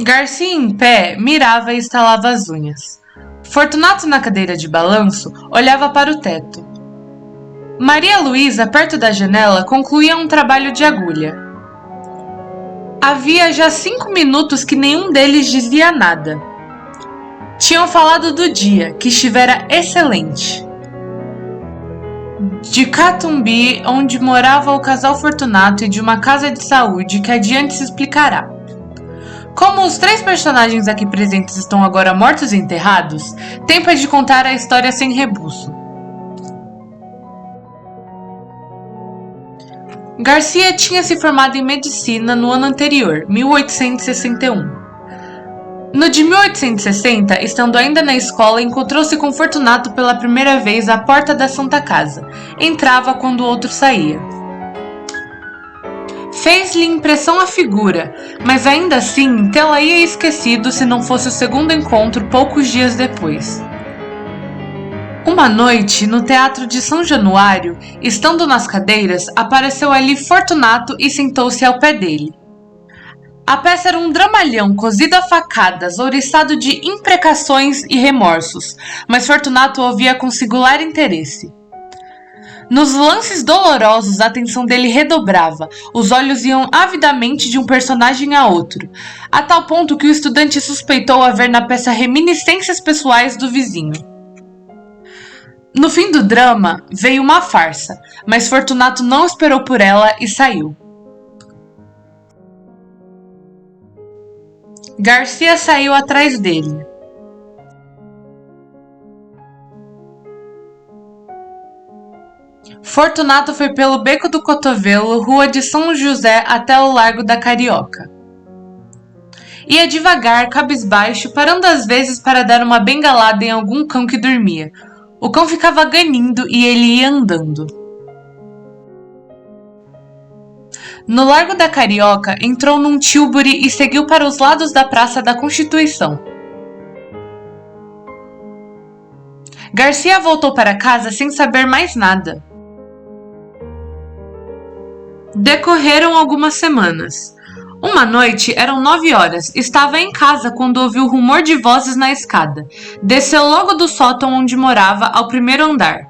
Garcia em pé mirava e estalava as unhas. Fortunato na cadeira de balanço olhava para o teto. Maria Luísa, perto da janela, concluía um trabalho de agulha. Havia já 5 minutos que nenhum deles dizia nada. Tinham falado do dia, que estivera excelente. De Catumbi, onde morava o casal Fortunato, e de uma casa de saúde que adiante se explicará. Como os 3 personagens aqui presentes estão agora mortos e enterrados, tempo é de contar a história sem rebuço. Garcia tinha se formado em medicina no ano anterior, 1861. No de 1860, estando ainda na escola, encontrou-se com Fortunato pela primeira vez à porta da Santa Casa. Entrava quando o outro saía. Fez-lhe impressão a figura, mas ainda assim tê-la-ia esquecido se não fosse o segundo encontro poucos dias depois. Uma noite, no Teatro de São Januário, estando nas cadeiras, apareceu ali Fortunato e sentou-se ao pé dele. A peça era um dramalhão cozido a facadas, ouriçado de imprecações e remorsos, mas Fortunato ouvia com singular interesse. Nos lances dolorosos, a atenção dele redobrava, os olhos iam avidamente de um personagem a outro, a tal ponto que o estudante suspeitou haver na peça reminiscências pessoais do vizinho. No fim do drama, veio uma farsa, mas Fortunato não esperou por ela e saiu. Garcia saiu atrás dele. Fortunato foi pelo Beco do Cotovelo, Rua de São José até o Largo da Carioca. Ia devagar, cabisbaixo, parando às vezes para dar uma bengalada em algum cão que dormia. O cão ficava ganindo e ele ia andando. No Largo da Carioca, entrou num tílburi e seguiu para os lados da Praça da Constituição. Garcia voltou para casa sem saber mais nada. Decorreram algumas semanas. Uma noite, eram 9 horas, estava em casa quando ouviu rumor de vozes na escada. Desceu logo do sótão onde morava ao primeiro andar.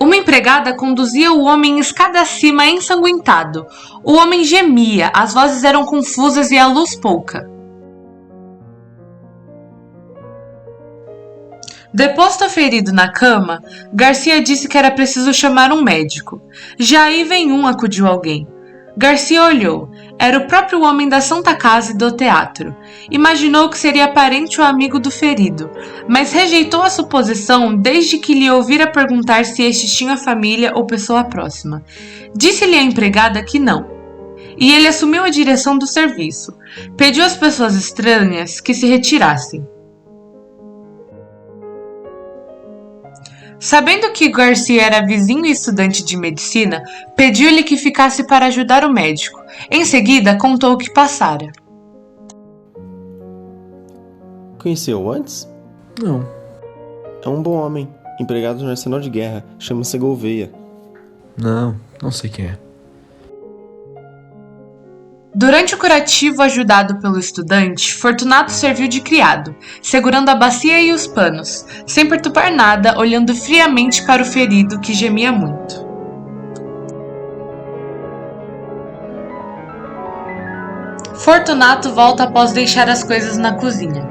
Uma empregada conduzia o homem escada acima ensanguentado. O homem gemia, as vozes eram confusas e a luz pouca. Deposto ferido na cama, Garcia disse que era preciso chamar um médico. Já aí vem um, acudiu alguém. Garcia olhou. Era o próprio homem da Santa Casa e do teatro. Imaginou que seria parente ou amigo do ferido, mas rejeitou a suposição desde que lhe ouvira perguntar se este tinha família ou pessoa próxima. Disse-lhe a empregada que não. E ele assumiu a direção do serviço. Pediu às pessoas estranhas que se retirassem. Sabendo que Garcia era vizinho e estudante de medicina, pediu-lhe que ficasse para ajudar o médico. Em seguida, contou o que passara. Conheceu antes? Não. É um bom homem, empregado no arsenal de guerra, chama-se Gouveia. Não sei quem é. Durante o curativo ajudado pelo estudante, Fortunato serviu de criado, segurando a bacia e os panos, sem perturbar nada, olhando friamente para o ferido que gemia muito. Fortunato volta após deixar as coisas na cozinha.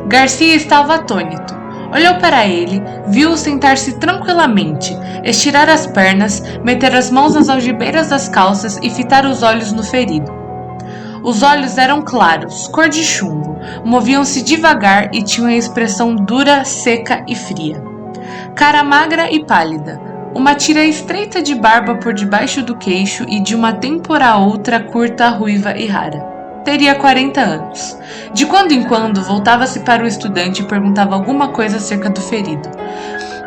Garcia estava atônito. Olhou para ele, viu-o sentar-se tranquilamente, estirar as pernas, meter as mãos nas algibeiras das calças e fitar os olhos no ferido. Os olhos eram claros, cor de chumbo, moviam-se devagar e tinham a expressão dura, seca e fria. Cara magra e pálida, uma tira estreita de barba por debaixo do queixo e de uma têmpora a outra curta, ruiva e rara. Teria 40 anos. De quando em quando voltava-se para o estudante e perguntava alguma coisa acerca do ferido,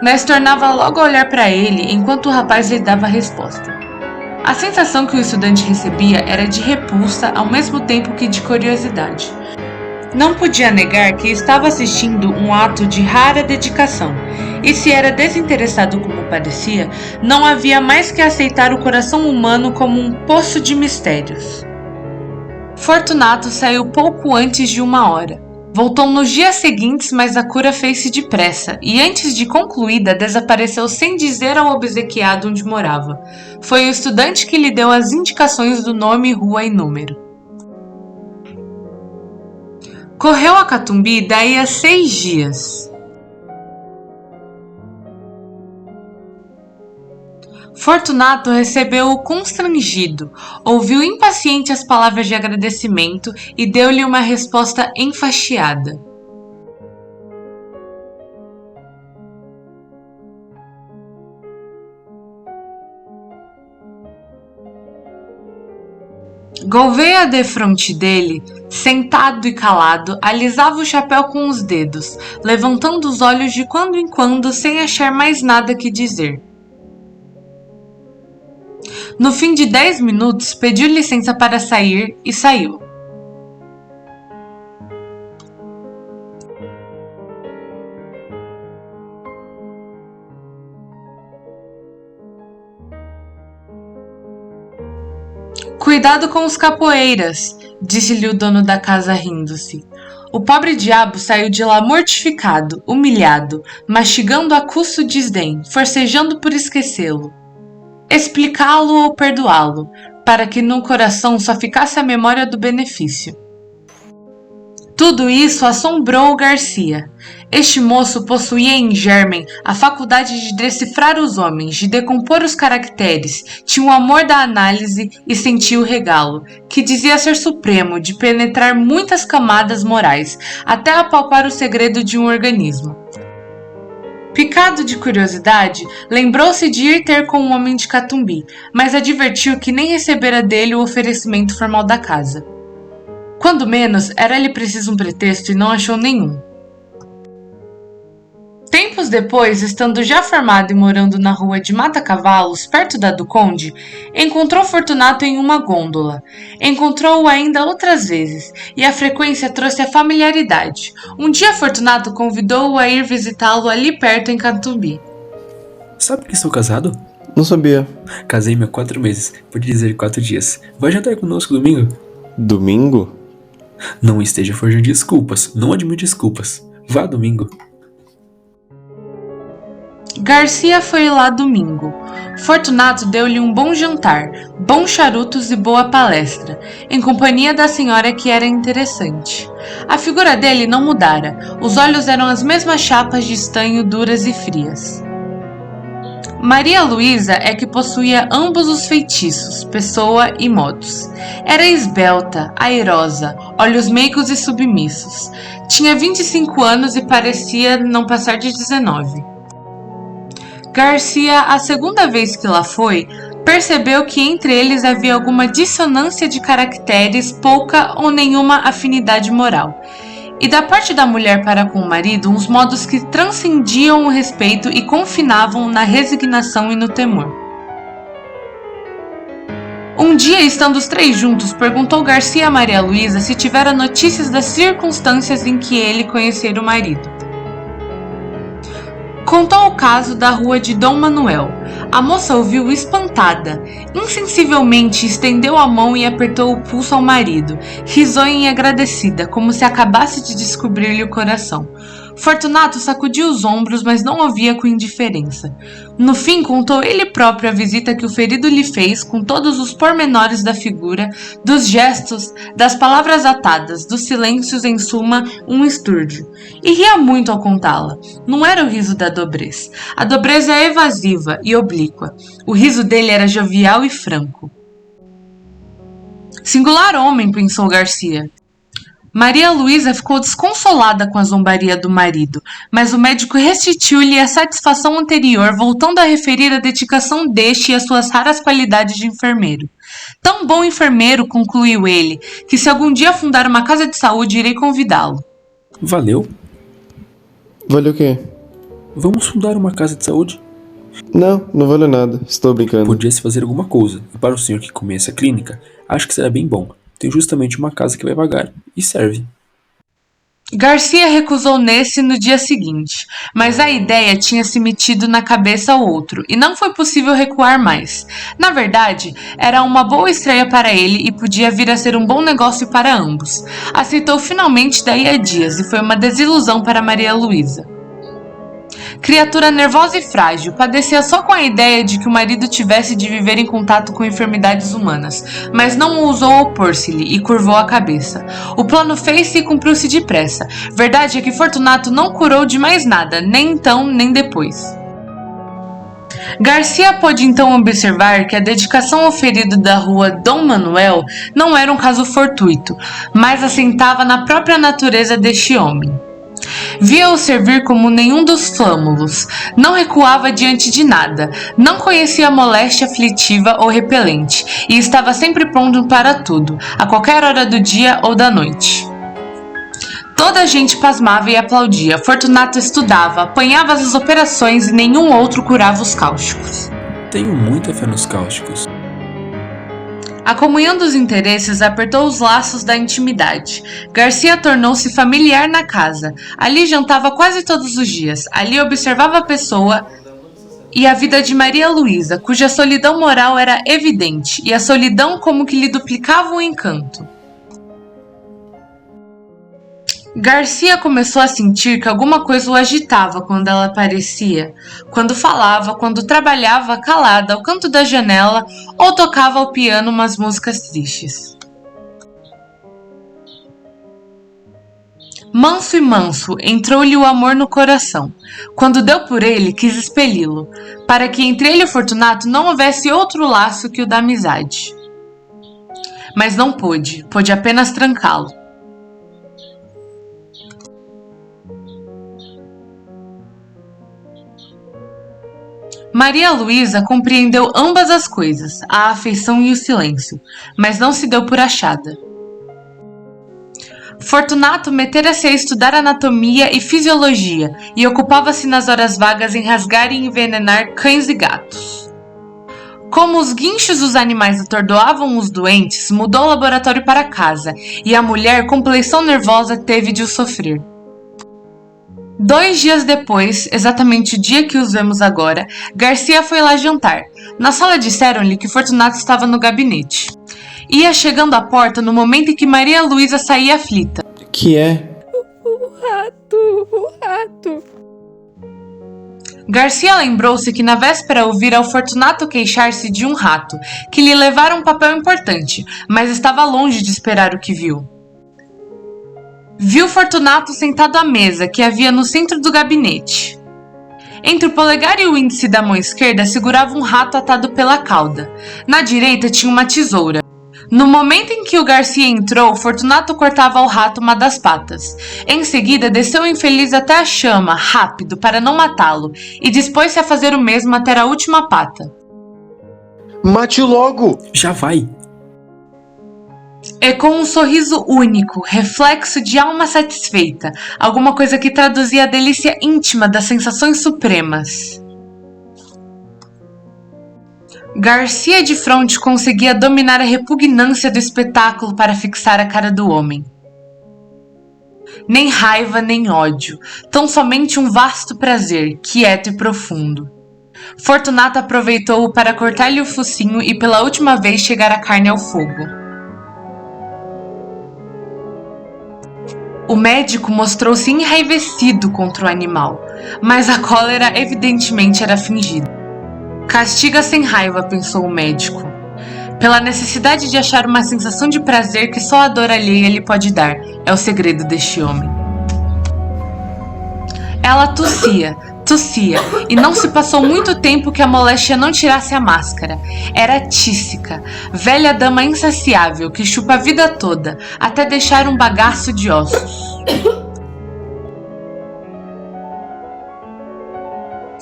mas tornava logo a olhar para ele enquanto o rapaz lhe dava a resposta. A sensação que o estudante recebia era de repulsa ao mesmo tempo que de curiosidade. Não podia negar que estava assistindo um ato de rara dedicação, e se era desinteressado como parecia, não havia mais que aceitar o coração humano como um poço de mistérios. Fortunato saiu pouco antes de 1 hora. Voltou nos dias seguintes, mas a cura fez-se depressa, e antes de concluída, desapareceu sem dizer ao obsequiado onde morava. Foi o estudante que lhe deu as indicações do nome, rua e número. Correu a Catumbi daí a 6 dias. Fortunato recebeu-o constrangido, ouviu impaciente as palavras de agradecimento e deu-lhe uma resposta enfastiada. Gouveia defronte dele, sentado e calado, alisava o chapéu com os dedos, levantando os olhos de quando em quando sem achar mais nada que dizer. No fim de 10 minutos, pediu licença para sair e saiu. Cuidado com os capoeiras, disse-lhe o dono da casa rindo-se. O pobre diabo saiu de lá mortificado, humilhado, mastigando a custo desdém, forcejando por esquecê-lo. Explicá-lo ou perdoá-lo, para que no coração só ficasse a memória do benefício. Tudo isso assombrou o Garcia. Este moço possuía em germen a faculdade de decifrar os homens, de decompor os caracteres, tinha o amor da análise e sentia o regalo, que dizia ser supremo, de penetrar muitas camadas morais, até apalpar o segredo de um organismo. Picado de curiosidade, lembrou-se de ir ter com o homem de Catumbi, mas advertiu que nem recebera dele o oferecimento formal da casa. Quando menos, era-lhe preciso um pretexto e não achou nenhum. Tempos depois, estando já formado e morando na rua de Mata-Cavalos, perto da do Conde, encontrou Fortunato em uma gôndola. Encontrou-o ainda outras vezes, e a frequência trouxe a familiaridade. Um dia Fortunato convidou-o a ir visitá-lo ali perto em Catumbi. Sabe que estou casado? Não sabia. Casei-me há 4 meses, pode dizer 4 dias. Vai jantar conosco domingo? Domingo? Não esteja forjando desculpas, não admito desculpas. Vá domingo. Garcia foi lá domingo. Fortunato deu-lhe um bom jantar, bons charutos e boa palestra, em companhia da senhora que era interessante. A figura dele não mudara, os olhos eram as mesmas chapas de estanho duras e frias. Maria Luísa é que possuía ambos os feitiços, pessoa e modos. Era esbelta, airosa, olhos meigos e submissos. Tinha 25 anos e parecia não passar de 19. Garcia, a segunda vez que lá foi, percebeu que entre eles havia alguma dissonância de caracteres, pouca ou nenhuma afinidade moral. E da parte da mulher para com o marido, uns modos que transcendiam o respeito e confinavam na resignação e no temor. Um dia, estando os três juntos, perguntou Garcia a Maria Luísa se tivera notícias das circunstâncias em que ele conhecera o marido. Contou o caso da rua de Dom Manuel. A moça ouviu espantada. Insensivelmente estendeu a mão e apertou o pulso ao marido, risonha e agradecida, como se acabasse de descobrir-lhe o coração. Fortunato sacudiu os ombros, mas não ouvia com indiferença. No fim, contou ele próprio a visita que o ferido lhe fez, com todos os pormenores da figura, dos gestos, das palavras atadas, dos silêncios, em suma, um estúrdio. E ria muito ao contá-la. Não era o riso da dobrez. A dobrez é evasiva e oblíqua. O riso dele era jovial e franco. Singular homem, pensou Garcia. Maria Luísa ficou desconsolada com a zombaria do marido, mas o médico restituiu-lhe a satisfação anterior, voltando a referir a dedicação deste e as suas raras qualidades de enfermeiro. Tão bom enfermeiro, concluiu ele, que se algum dia fundar uma casa de saúde, irei convidá-lo. Valeu? Valeu o quê? Vamos fundar uma casa de saúde? Não valeu nada. Estou brincando. Podia-se fazer alguma coisa, e para o senhor que conhece a clínica, acho que será bem bom. Tenho justamente uma casa que vai pagar, e serve. Garcia recusou nesse no dia seguinte, mas a ideia tinha se metido na cabeça ao outro e não foi possível recuar mais. Na verdade, era uma boa estreia para ele e podia vir a ser um bom negócio para ambos. Aceitou finalmente daí a dias e foi uma desilusão para Maria Luísa. Criatura nervosa e frágil, padecia só com a ideia de que o marido tivesse de viver em contato com enfermidades humanas, mas não ousou opor-se-lhe e curvou a cabeça. O plano fez-se e cumpriu-se depressa. Verdade é que Fortunato não curou de mais nada, nem então nem depois. Garcia pôde então observar que a dedicação ao ferido da rua Dom Manuel não era um caso fortuito, mas assentava na própria natureza deste homem. Via-o servir como nenhum dos flâmulos, não recuava diante de nada, não conhecia a moléstia aflitiva ou repelente, e estava sempre pronto para tudo, a qualquer hora do dia ou da noite. Toda a gente pasmava e aplaudia. Fortunato estudava, apanhava as operações e nenhum outro curava os cáusticos. Tenho muita fé nos cáusticos. A comunhão dos interesses apertou os laços da intimidade. Garcia tornou-se familiar na casa. Ali jantava quase todos os dias. Ali observava a pessoa e a vida de Maria Luísa, cuja solidão moral era evidente, e a solidão como que lhe duplicava o encanto. Garcia começou a sentir que alguma coisa o agitava quando ela aparecia, quando falava, quando trabalhava calada ao canto da janela ou tocava ao piano umas músicas tristes. Manso e manso entrou-lhe o amor no coração. Quando deu por ele, quis expeli-lo, para que entre ele e Fortunato não houvesse outro laço que o da amizade. Mas não pôde apenas trancá-lo. Maria Luísa compreendeu ambas as coisas, a afeição e o silêncio, mas não se deu por achada. Fortunato metera-se a estudar anatomia e fisiologia e ocupava-se nas horas vagas em rasgar e envenenar cães e gatos. Como os guinchos dos animais atordoavam os doentes, mudou o laboratório para casa e a mulher, com pleição nervosa, teve de o sofrer. 2 dias depois, exatamente o dia que os vemos agora, Garcia foi lá jantar. Na sala disseram-lhe que Fortunato estava no gabinete. Ia chegando à porta no momento em que Maria Luísa saía aflita. Que é? O rato. Garcia lembrou-se que na véspera ouvira o Fortunato queixar-se de um rato, que lhe levara um papel importante, mas estava longe de esperar o que viu. Viu Fortunato sentado à mesa que havia no centro do gabinete. Entre o polegar e o índice da mão esquerda segurava um rato atado pela cauda. Na direita tinha uma tesoura. No momento em que o Garcia entrou, Fortunato cortava ao rato uma das patas. Em seguida, desceu o infeliz até a chama, rápido, para não matá-lo, e dispôs-se a fazer o mesmo até a última pata. Mate logo! Já vai! E com um sorriso único, reflexo de alma satisfeita, alguma coisa que traduzia a delícia íntima das sensações supremas. Garcia de fronte conseguia dominar a repugnância do espetáculo para fixar a cara do homem. Nem raiva, nem ódio, tão somente um vasto prazer, quieto e profundo. Fortunato aproveitou-o para cortar-lhe o focinho e pela última vez chegar a carne ao fogo. O médico mostrou-se enraivecido contra o animal, mas a cólera evidentemente era fingida. Castiga sem raiva, pensou o médico, pela necessidade de achar uma sensação de prazer que só a dor alheia lhe pode dar. É o segredo deste homem. Ela tossia, e não se passou muito tempo que a moléstia não tirasse a máscara. Era Tísica, velha dama insaciável que chupa a vida toda, até deixar um bagaço de ossos.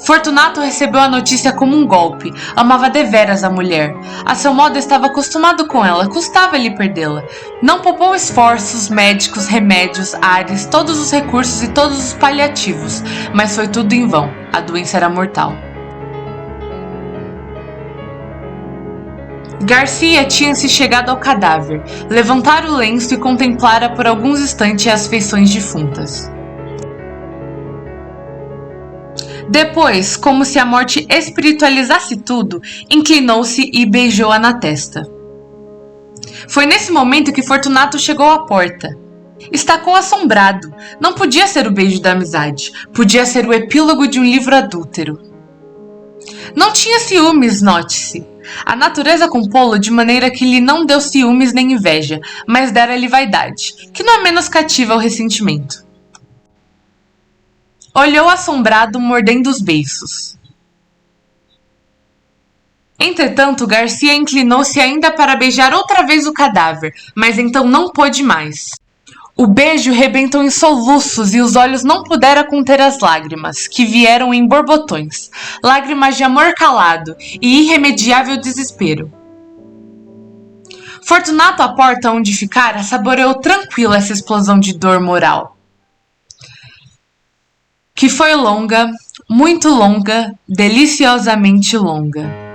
Fortunato recebeu a notícia como um golpe. Amava deveras a mulher. A seu modo estava acostumado com ela, custava-lhe perdê-la. Não poupou esforços, médicos, remédios, ares, todos os recursos e todos os paliativos, mas foi tudo em vão. A doença era mortal. Garcia tinha-se chegado ao cadáver, levantara o lenço e contemplara por alguns instantes as feições defuntas. Depois, como se a morte espiritualizasse tudo, inclinou-se e beijou-a na testa. Foi nesse momento que Fortunato chegou à porta. Estacou assombrado. Não podia ser o beijo da amizade. Podia ser o epílogo de um livro adúltero. Não tinha ciúmes, note-se. A natureza compô-lo de maneira que lhe não deu ciúmes nem inveja, mas dera-lhe vaidade, que não é menos cativa ao ressentimento. Olhou assombrado, mordendo os beiços. Entretanto, Garcia inclinou-se ainda para beijar outra vez o cadáver, mas então não pôde mais. O beijo rebentou em soluços e os olhos não puderam conter as lágrimas, que vieram em borbotões, lágrimas de amor calado e irremediável desespero. Fortunato, à porta onde ficara, saboreou tranquilo essa explosão de dor moral, que foi longa, muito longa, deliciosamente longa.